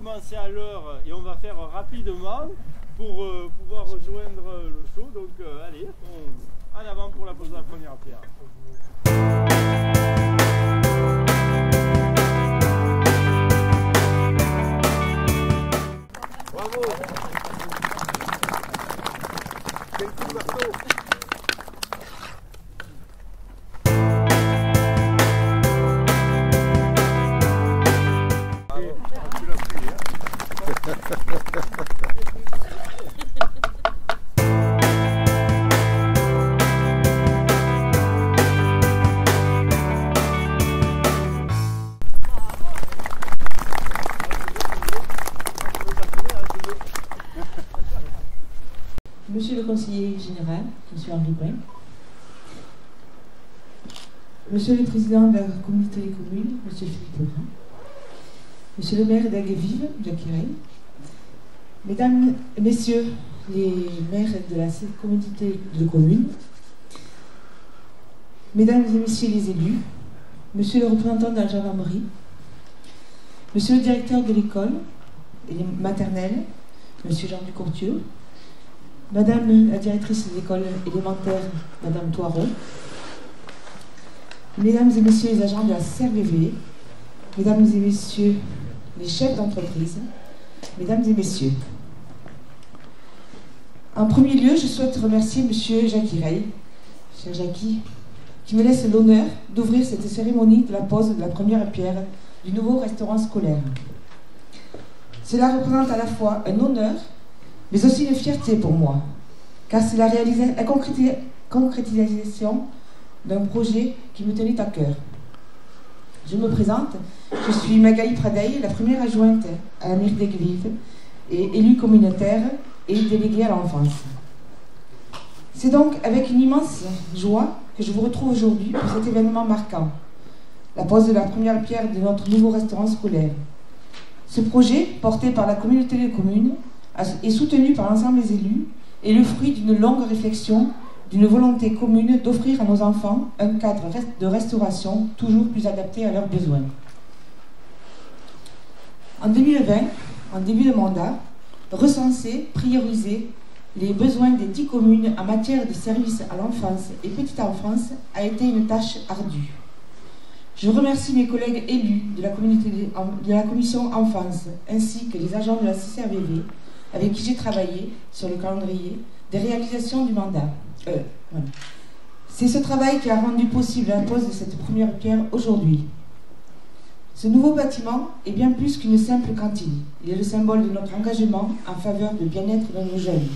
commencer à l'heure et on va faire rapidement pour pouvoir rejoindre le show. Donc allez, en avant pour la pose de la première pierre. Bravo. Quel coup de marteau. Monsieur le conseiller général, monsieur Henri Brun, monsieur le président de la communauté des communes, monsieur Philippe Lebrun, monsieur le maire d'Aigues-Vives, Jacques Rey, mesdames et messieurs les maires de la communauté de communes, mesdames et messieurs les élus, monsieur le représentant de la gendarmerie, monsieur le directeur de l'école maternelle, monsieur Jean Ducourtieu, madame la directrice de l'école élémentaire, madame Thoiron, mesdames et messieurs les agents de la CRVV, mesdames et messieurs les chefs d'entreprise, mesdames et messieurs. En premier lieu, je souhaite remercier monsieur Jacques Rey, cher Jackie, qui me laisse l'honneur d'ouvrir cette cérémonie de la pose de la première pierre du nouveau restaurant scolaire. Cela représente à la fois un honneur, mais aussi une fierté pour moi, car c'est la concrétisation d'un projet qui me tenait à cœur. Je me présente, je suis Magali Pradeil, la première adjointe à la mairie d'Aigues-Vives, et élue communautaire et déléguée à l'enfance. C'est donc avec une immense joie que je vous retrouve aujourd'hui pour cet événement marquant, la pose de la première pierre de notre nouveau restaurant scolaire. Ce projet, porté par la communauté des communes, et soutenu par l'ensemble des élus, est le fruit d'une longue réflexion, d'une volonté commune d'offrir à nos enfants un cadre de restauration toujours plus adapté à leurs besoins. En 2020, en début de mandat, recenser, prioriser les besoins des 10 communes en matière de services à l'enfance et petite enfance a été une tâche ardue. Je remercie mes collègues élus de la commission enfance ainsi que les agents de la CCRVV avec qui j'ai travaillé sur le calendrier des réalisations du mandat. Voilà. C'est ce travail qui a rendu possible la pose de cette première pierre aujourd'hui. Ce nouveau bâtiment est bien plus qu'une simple cantine. Il est le symbole de notre engagement en faveur du bien-être de nos jeunes.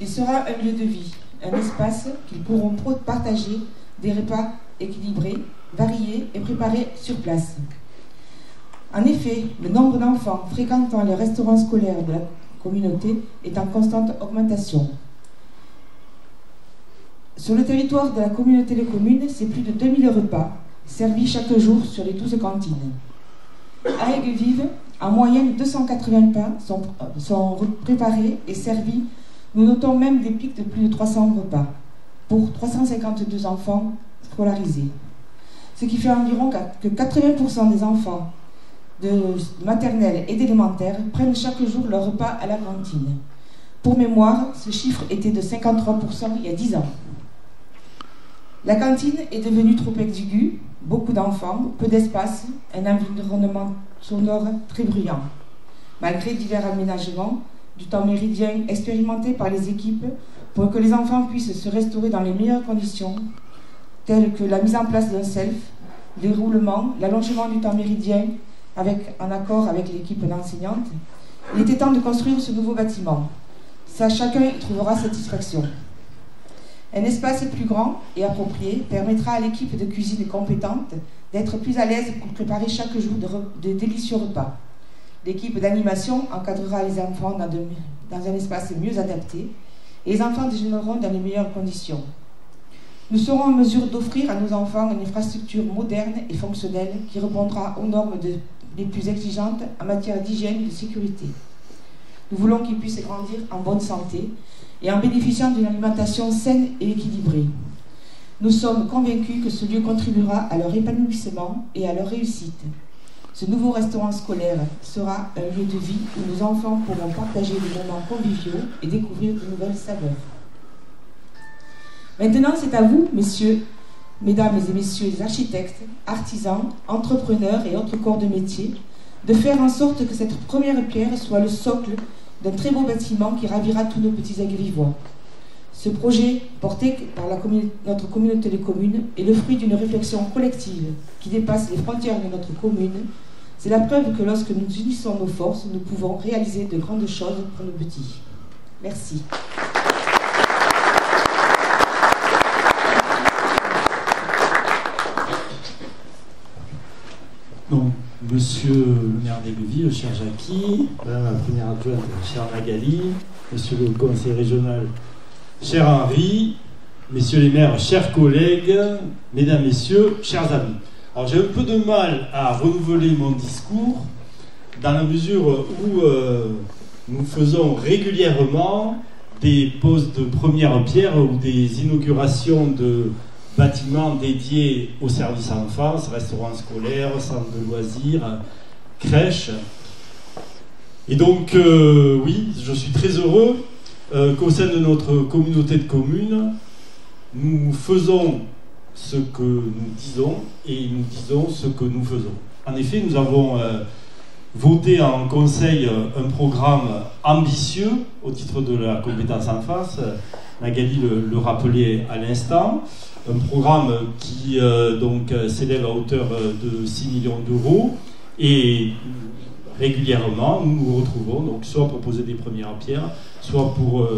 Il sera un lieu de vie, un espace qu'ils pourront partager des repas équilibrés, variés et préparés sur place. En effet, le nombre d'enfants fréquentant les restaurants scolaires de la communauté est en constante augmentation. Sur le territoire de la communauté des communes, c'est plus de 2000 repas servis chaque jour sur les 12 cantines. À Aigues-Vives, en moyenne 280 pains sont préparés et servis. Nous notons même des pics de plus de 300 repas pour 352 enfants scolarisés. Ce qui fait environ que 80% des enfants de maternelle et d'élémentaire prennent chaque jour leur repas à la cantine. Pour mémoire, ce chiffre était de 53% il y a 10 ans. La cantine est devenue trop exiguë, beaucoup d'enfants, peu d'espace, un environnement sonore très bruyant. Malgré divers aménagements, du temps méridien expérimenté par les équipes pour que les enfants puissent se restaurer dans les meilleures conditions, telles que la mise en place d'un self, le roulement, l'allongement du temps méridien, en accord avec l'équipe d'enseignantes, il était temps de construire ce nouveau bâtiment. Ça, chacun y trouvera satisfaction. Un espace plus grand et approprié permettra à l'équipe de cuisine compétente d'être plus à l'aise pour préparer chaque jour de délicieux repas. L'équipe d'animation encadrera les enfants dans un espace mieux adapté et les enfants déjeuneront dans les meilleures conditions. Nous serons en mesure d'offrir à nos enfants une infrastructure moderne et fonctionnelle qui répondra aux normes les plus exigeantes en matière d'hygiène et de sécurité. Nous voulons qu'ils puissent grandir en bonne santé et en bénéficiant d'une alimentation saine et équilibrée. Nous sommes convaincus que ce lieu contribuera à leur épanouissement et à leur réussite. Ce nouveau restaurant scolaire sera un lieu de vie où nos enfants pourront partager des moments conviviaux et découvrir de nouvelles saveurs. Maintenant, c'est à vous, messieurs, mesdames et messieurs les architectes, artisans, entrepreneurs et autres corps de métier, de faire en sorte que cette première pierre soit le socle d'un très beau bâtiment qui ravira tous nos petits Aigues-Vivois. Ce projet, porté par notre communauté de communes, est le fruit d'une réflexion collective qui dépasse les frontières de notre commune. C'est la preuve que lorsque nous unissons nos forces, nous pouvons réaliser de grandes choses pour nos petits. Merci. Donc, monsieur le maire d'Aigues-Vives, cher Jackie, madame la première adjointe, chère Magali, monsieur le conseiller régional, cher Henri, messieurs les maires, chers collègues, mesdames, messieurs, chers amis. Alors j'ai un peu de mal à renouveler mon discours dans la mesure où nous faisons régulièrement des poses de première pierre ou des inaugurations de bâtiments dédiés au service enfance, restaurants scolaires, centres de loisirs, crèches. Et donc, oui, je suis très heureux qu'au sein de notre communauté de communes, nous faisons ce que nous disons et nous disons ce que nous faisons. En effet, nous avons voté en conseil un programme ambitieux au titre de la compétence enfance. Magali le rappelait à l'instant. Un programme qui donc s'élève à hauteur de 6 millions d'euros et régulièrement nous nous retrouvons donc soit pour poser des premières pierres, soit pour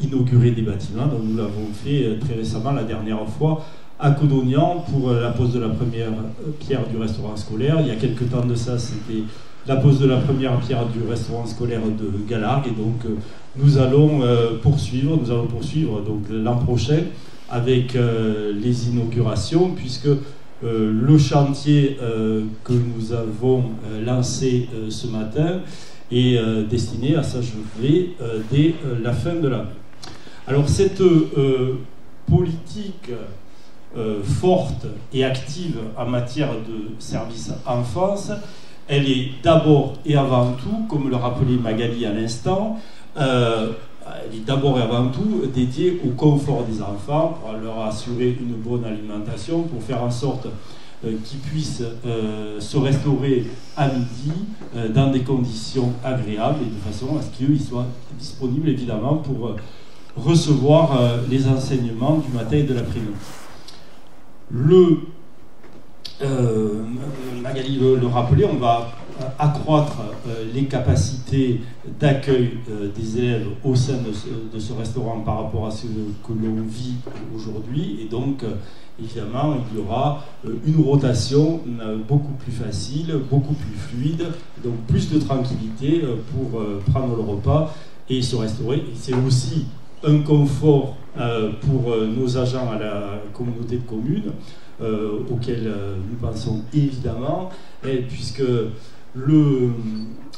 inaugurer des bâtiments. Donc nous l'avons fait très récemment, la dernière fois à Codognan pour la pose de la première pierre du restaurant scolaire. Il y a quelques temps de ça, c'était la pose de la première pierre du restaurant scolaire de Galargues. Et donc nous allons poursuivre donc l'an prochain avec les inaugurations, puisque le chantier que nous avons lancé ce matin est destiné à s'achever dès la fin de l'année. Alors cette politique forte et active en matière de service enfance, elle est d'abord et avant tout, comme le rappelait Magali à l'instant, elle est d'abord et avant tout dédiée au confort des enfants, pour leur assurer une bonne alimentation, pour faire en sorte qu'ils puissent se restaurer à midi dans des conditions agréables et de façon à ce qu'eux soient disponibles évidemment pour recevoir les enseignements du matin et de l'après-midi. Magali le rappelait, on va accroître les capacités d'accueil des élèves au sein de ce restaurant par rapport à ce que l'on vit aujourd'hui, et donc évidemment il y aura une rotation beaucoup plus facile, beaucoup plus fluide, donc plus de tranquillité pour prendre le repas et se restaurer. Et c'est aussi un confort pour nos agents à la communauté de communes, auxquels nous pensons évidemment, puisque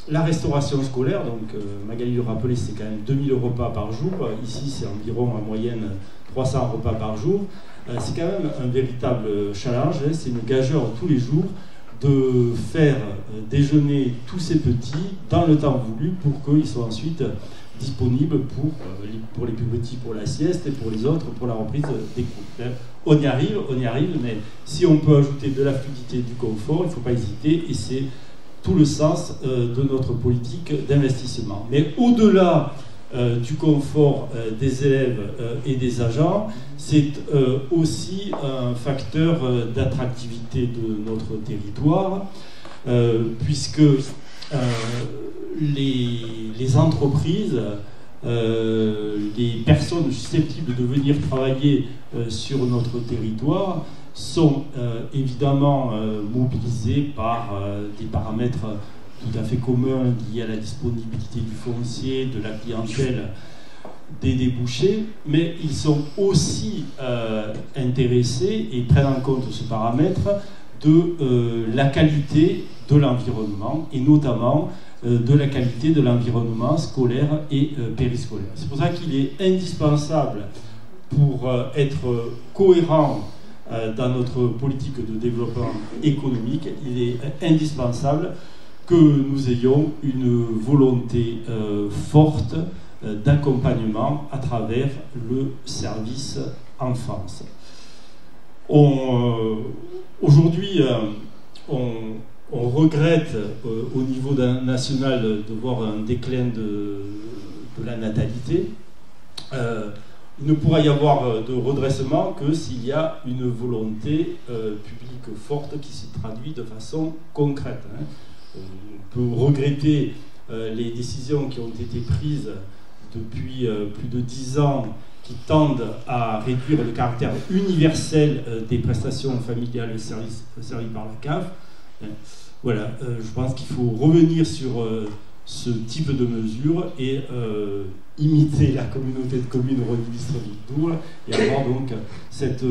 la restauration scolaire, donc Magali le rappelait, c'est quand même 2000 repas par jour. Ici, c'est environ en moyenne 300 repas par jour. C'est quand même un véritable challenge, hein, c'est une gageure tous les jours de faire déjeuner tous ces petits dans le temps voulu pour qu'ils soient ensuite disponibles pour les plus petits pour la sieste et pour les autres pour la reprise des cours. On y arrive, mais si on peut ajouter de la fluidité, du confort, il ne faut pas hésiter, et c'est tout le sens de notre politique d'investissement. Mais au-delà du confort des élèves et des agents, c'est aussi un facteur d'attractivité de notre territoire, puisque les entreprises, les personnes susceptibles de venir travailler sur notre territoire sont évidemment mobilisées par des paramètres tout à fait communs liés à la disponibilité du foncier, de la clientèle, des débouchés, mais ils sont aussi intéressés et prennent en compte ce paramètre de la qualité de l'environnement, et notamment de la qualité de l'environnement scolaire et périscolaire. C'est pour ça qu'il est indispensable, pour être cohérent dans notre politique de développement économique, il est indispensable que nous ayons une volonté forte d'accompagnement à travers le service enfance. Aujourd'hui, on regrette au niveau national de voir un déclin de la natalité. Il ne pourra y avoir de redressement que s'il y a une volonté publique forte qui se traduit de façon concrète. On peut regretter les décisions qui ont été prises depuis plus de 10 ans qui tendent à réduire le caractère universel des prestations familiales servies par la CAF. Voilà, je pense qu'il faut revenir sur ce type de mesures et imiter la communauté de communes Rosny-Bistro-Victour et avoir donc cette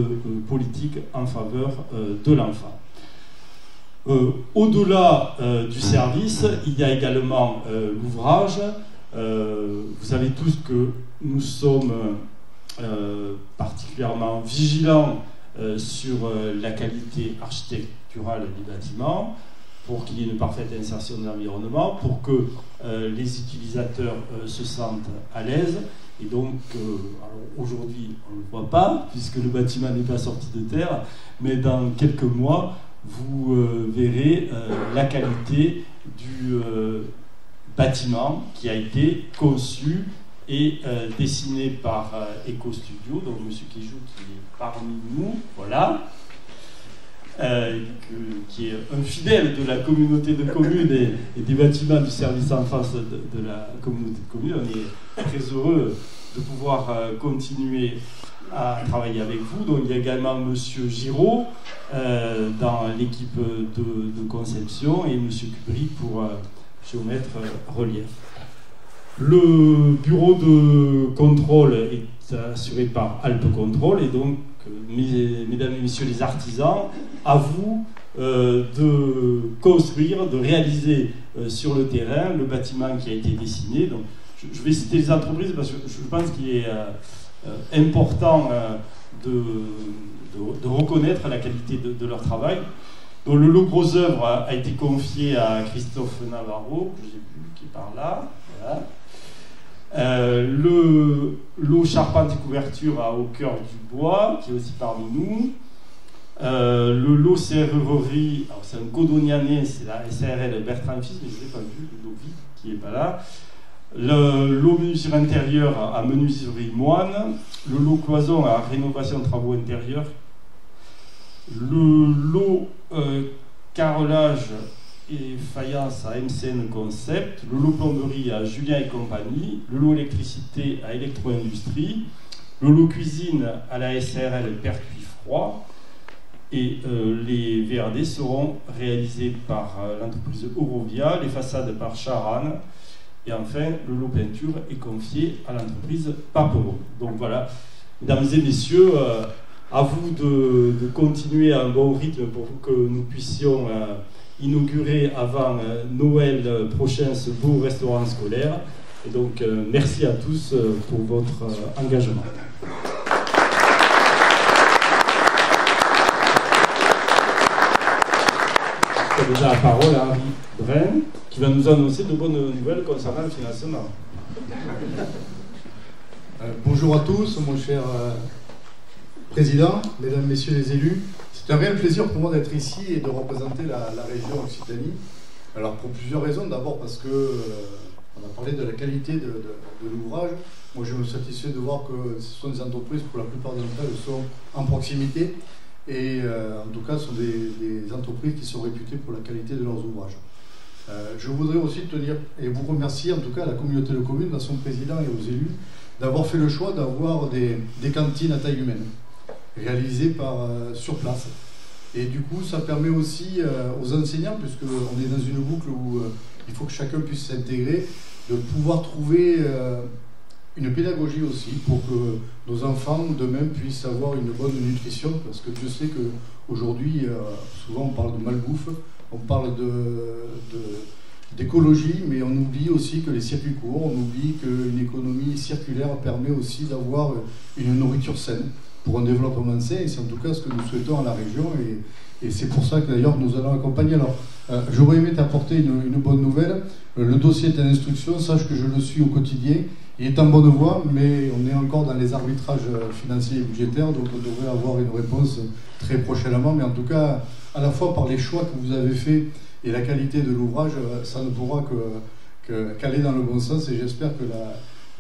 politique en faveur de l'enfant. Au-delà du service, il y a également l'ouvrage. Vous savez tous que nous sommes particulièrement vigilants sur la qualité architecturale des bâtiments, pour qu'il y ait une parfaite insertion de l'environnement, pour que les utilisateurs se sentent à l'aise. Et donc, aujourd'hui, on ne le voit pas, puisque le bâtiment n'est pas sorti de terre, mais dans quelques mois, vous verrez la qualité du bâtiment qui a été conçu et dessiné par EcoStudio, donc M. Kijou qui est parmi nous, voilà. Qui est un fidèle de la communauté de communes et des bâtiments du service enfance de la communauté de communes. On est très heureux de pouvoir continuer à travailler avec vous. Donc, il y a également M. Giraud dans l'équipe de conception et M. Kubry pour géomètre relief. Le bureau de contrôle est assuré par Alpes Contrôle et donc mesdames et messieurs les artisans, à vous de construire, de réaliser sur le terrain le bâtiment qui a été dessiné. Donc, je vais citer les entreprises parce que je pense qu'il est important de reconnaître la qualité de leur travail. Donc, le lot gros œuvre a été confié à Christophe Navarro, que j'ai vu, qui est par là. Voilà. Le lot charpente et couverture à Au cœur du bois, qui est aussi parmi nous. Le lot serrurerie, c'est un codonianais, c'est la SARL Bertrand Fils, mais je ne l'ai pas vu, Ludovic, qui n'est pas là. Le lot menuiserie intérieure à menuiserie Moine. Le lot cloison à rénovation travaux intérieurs. Le lot carrelage et faïence à MCN Concept, le lot plomberie à Julien et compagnie, le lot électricité à Électro-Industrie, le lot cuisine à la SARL Pertuis Froid, et les VRD seront réalisés par l'entreprise Eurovia, les façades par Charan, et enfin le lot peinture est confié à l'entreprise Papero. Donc voilà, mesdames et messieurs, à vous de continuer à un bon rythme pour que nous puissions inaugurer avant Noël prochain ce beau restaurant scolaire. Et donc, merci à tous pour votre engagement. Je déjà la parole à Henri Brun, qui va nous annoncer de bonnes nouvelles concernant le financement. Bonjour à tous, mon cher Président, Mesdames, Messieurs les élus. C'est un réel plaisir pour moi d'être ici et de représenter la région Occitanie. Alors pour plusieurs raisons. D'abord parce que on a parlé de la qualité de l'ouvrage. Moi je me satisfais de voir que ce sont des entreprises, pour la plupart d'entre elles, sont en proximité. Et en tout cas ce sont des entreprises qui sont réputées pour la qualité de leurs ouvrages. Je voudrais aussi tenir et vous remercier en tout cas à la communauté de communes, à son président et aux élus, d'avoir fait le choix d'avoir des cantines à taille humaine, réalisées sur place. Et du coup, ça permet aussi aux enseignants, puisqu'on est dans une boucle où il faut que chacun puisse s'intégrer, de pouvoir trouver une pédagogie aussi pour que nos enfants demain puissent avoir une bonne nutrition, parce que je sais qu'aujourd'hui, souvent on parle de malbouffe, on parle d'écologie, mais on oublie aussi que les circuits courts, on oublie qu'une économie circulaire permet aussi d'avoir une nourriture saine. pour un développement sain, et c'est en tout cas ce que nous souhaitons à la région, et c'est pour ça que d'ailleurs nous allons accompagner. Alors, j'aurais aimé t'apporter une bonne nouvelle. Le dossier est en instruction, sache que je le suis au quotidien. Il est en bonne voie, mais on est encore dans les arbitrages financiers et budgétaires, donc on devrait avoir une réponse très prochainement. Mais en tout cas, à la fois par les choix que vous avez faits et la qualité de l'ouvrage, ça ne pourra qu'aller dans le bon sens, et j'espère que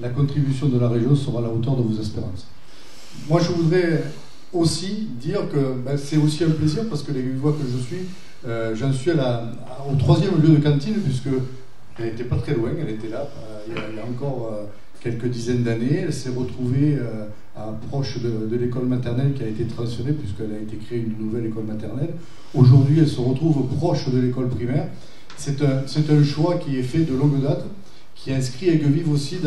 la contribution de la région sera à la hauteur de vos espérances. Moi, je voudrais aussi dire que c'est aussi un plaisir, parce que les Guivois que je suis, j'en suis au 3e lieu de cantine, puisque elle n'était pas très loin, elle était là il y a encore quelques dizaines d'années. Elle s'est retrouvée proche de l'école maternelle qui a été transférée, puisqu'elle a été créée une nouvelle école maternelle. Aujourd'hui, elle se retrouve proche de l'école primaire. C'est un choix qui est fait de longue date, qui inscrit Aigues-Vives aussi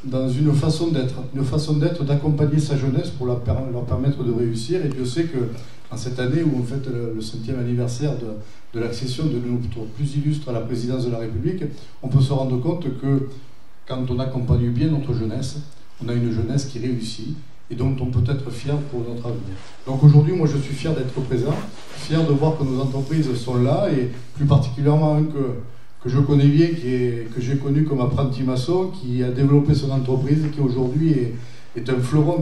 dans une façon d'être, d'accompagner sa jeunesse pour leur permettre de réussir. Et Dieu sait que en cette année où on fête le 5e anniversaire de l'accession de notre plus illustre à la présidence de la République, on peut se rendre compte que quand on accompagne bien notre jeunesse, on a une jeunesse qui réussit et dont on peut être fier pour notre avenir. Donc aujourd'hui, moi je suis fier d'être présent, fier de voir que nos entreprises sont là, et plus particulièrement un que je connais bien, que j'ai connu comme apprenti maçon, qui a développé son entreprise et qui aujourd'hui est un fleuron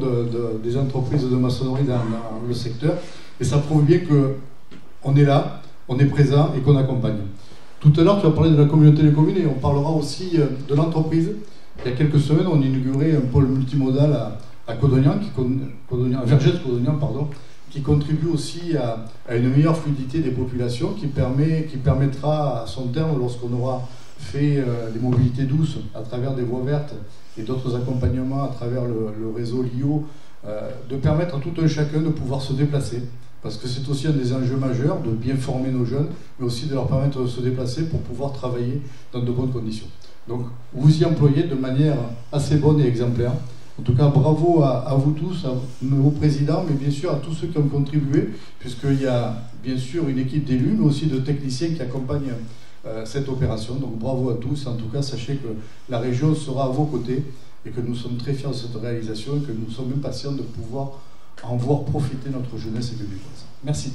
des entreprises de maçonnerie dans le secteur. Et ça prouve bien qu'on est là, on est présent et qu'on accompagne. Tout à l'heure, tu as parlé de la communauté des communes, et on parlera aussi de l'entreprise. Il y a quelques semaines, on a inauguré un pôle multimodal à Codognan, Vergès-Codognan, pardon, qui contribue aussi à une meilleure fluidité des populations, qui permettra à son terme, lorsqu'on aura fait les mobilités douces à travers des voies vertes et d'autres accompagnements à travers le réseau LIO, de permettre à tout un chacun de pouvoir se déplacer. Parce que c'est aussi un des enjeux majeurs, de bien former nos jeunes, mais aussi de leur permettre de se déplacer pour pouvoir travailler dans de bonnes conditions. Donc vous y employez de manière assez bonne et exemplaire. En tout cas, bravo à vous tous, à vos présidents, mais bien sûr à tous ceux qui ont contribué, puisqu'il y a bien sûr une équipe d'élus, mais aussi de techniciens qui accompagnent cette opération. Donc bravo à tous. En tout cas, sachez que la région sera à vos côtés et que nous sommes très fiers de cette réalisation et que nous sommes impatients de pouvoir en voir profiter notre jeunesse et de vivre. Merci.